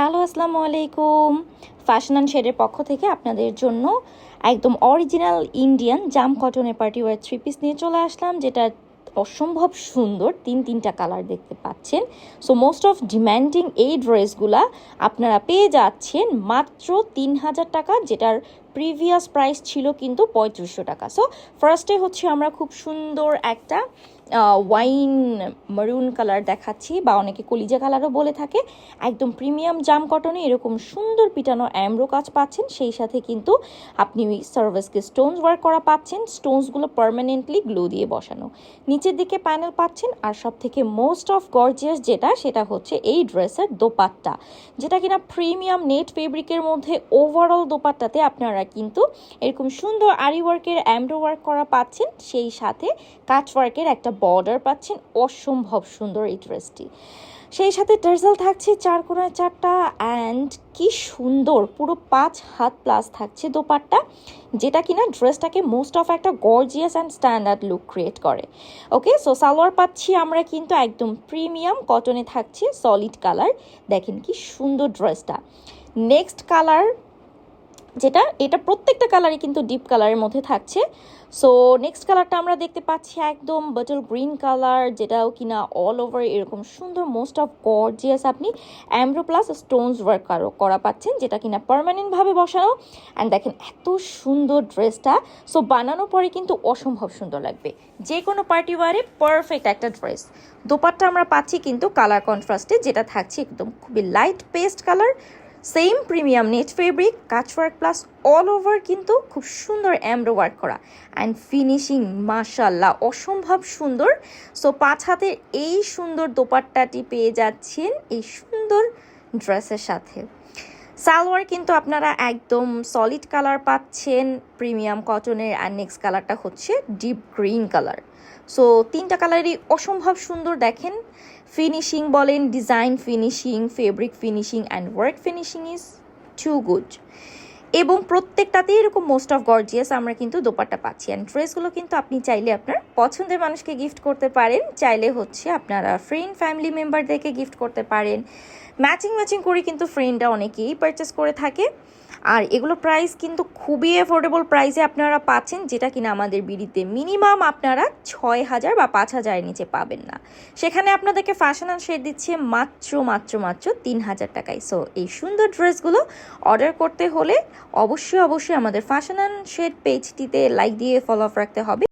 Hello, আসসালামু আলাইকুম। Fashion and শেডের পক্ষ থেকে আপনাদের জন্য একদম অরিজিনাল ইন্ডিয়ান জাম কটনের পার্টি ওয়্যার থ্রি পিস নিয়ে চলে আসলাম, যেটা অসম্ভব সুন্দর। তিনটা কালার দেখতে পাচ্ছেন। সো মোস্ট অফ ডিম্যান্ডিং এই ড্রেসগুলা আপনারা পেয়ে যাচ্ছেন মাত্র 3,000 টাকা, যেটার প্রিভিয়াস প্রাইস ছিল কিন্তু 3500 টাকা। সো ফার্স্টে হচ্ছে আমরা খুব সুন্দর একটা ওয়াইন মারুন কালার দেখাচ্ছি, বা অনেকে কলিজা কালারও বলে থাকে। একদম প্রিমিয়াম জাম কটনে এরকম সুন্দর পিটানো অ্যামব্রো কাজ পাচ্ছেন, সেই সাথে কিন্তু আপনি সার্ভিসকে স্টোনস ওয়ার্ক করা পাচ্ছেন। স্টোনসগুলো পার্মানেন্টলি গ্লো দিয়ে বসানো। নিচের দিকে প্যানেল পাচ্ছেন। আর সব থেকে মোস্ট অফ গর্জিয়াস সেটা হচ্ছে এই ড্রেসের দোপাট্টা, যেটা কিনা প্রিমিয়াম নেট ফেব্রিকের মধ্যে। ওভারঅল দোপাট্টাতে আপনারা কিন্তু এরকম সুন্দর আরি ওয়ার্কের অ্যামব্রো ওয়ার্ক করা পাচ্ছেন, সেই সাথে কাচ ওয়ার্কের একটা বর্ডার পাচ্ছেন। অসম্ভব সুন্দর এই ড্রেসটি। সেই সাথে টার্সেল থাকছে 4 কোণায় 4টা, অ্যান্ড কি সুন্দর পুরো 5 হাত প্লাস থাকছে দোপাট্টা, যেটা কিনা ড্রেসটাকে মোস্ট অফ একটা gorgeous and standard look create করে। ওকে, সো সালোয়ার পাচ্ছি আমরা কিন্তু একদম প্রিমিয়াম কটনে, থাকছে সলিড কালার। দেখেন কি সুন্দর ড্রেসটা। নেক্সট কালার এটা প্রত্যেকটা কালারই কিন্তু ডিপ কালারের মধ্যে থাকছে। সো নেক্সট কালারটা আমরা দেখতে পাচ্ছি একদম বটল গ্রিন কালার, যেটাও কিনা অল ওভার এরকম সুন্দর মোস্ট অফ গর্জিয়াস আপনি অ্যামব্রো প্লাস স্টোনস ওয়ার্ক করা পাচ্ছেন, যেটা কিনা পার্মানেন্টভাবে বসানো। অ্যান্ড দেখেন এত সুন্দর ড্রেসটা। সো বানানোর পরে কিন্তু অসম্ভব সুন্দর লাগবে, যে কোনো পার্টি ওয়ারে পারফেক্ট একটা ড্রেস। দোপাট্টা আমরা পাচ্ছি কিন্তু কালার কন্ট্রাস্টে, যেটা থাকছে একদম খুবই light pastel colour. Same premium net fabric, কাচ ওয়ার্ক প্লাস অল ওভার কিন্তু খুব সুন্দর এমব্রো ওয়ার্ক করা। অ্যান্ড ফিনিশিং মাশাল্লাহ অসম্ভব সুন্দর। সো 5 হাতের এই সুন্দর দোপাট্টাটি পেয়ে যাচ্ছেন এই সুন্দর ড্রেসের সাথে। সালোয়ার কিন্তু আপনারা একদম সলিড কালার পাচ্ছেন প্রিমিয়াম কটনের। আর নেক্সট কালারটা হচ্ছে ডিপ গ্রিন কালার। সো 3টা কালারই অসম্ভব সুন্দর। দেখেন ফিনিশিং বলেন, design finishing, fabric finishing and work finishing is too good. এবং প্রত্যেকটাতেই এরকম মোস্ট অফ গর্জিয়াস আমরা কিন্তু দোপাট্টা পাচ্ছি। অ্যান্ড ড্রেসগুলো কিন্তু আপনি চাইলে আপনার পছন্দের মানুষকে গিফট করতে পারেন, চাইলে হচ্ছে আপনারা ফ্রেন্ড ফ্যামিলি মেম্বারদেরকে গিফট করতে পারেন। ম্যাচিং করে কিন্তু ফ্রেন্ডরা অনেকেই পারচেস করে থাকে। আর এগুলো প্রাইস কিন্তু খুবই অ্যাফোর্ডেবল প্রাইসে আপনারা পাচ্ছেন, যেটা কিনা আমাদের বিডিতে মিনিমাম আপনারা 6,000 বা 5,000-এর নিচে পাবেন না। সেখানে আপনাদেরকে ফ্যাশন অ্যান্ড শেড দিচ্ছে মাত্র 3,000 টাকায়। সো এই সুন্দর ড্রেসগুলো অর্ডার করতে হলে অবশ্যই আমাদের ফ্যাশন অ্যান্ড শেড পেজটিতে লাইক দিয়ে ফলো আপ রাখতে হবে।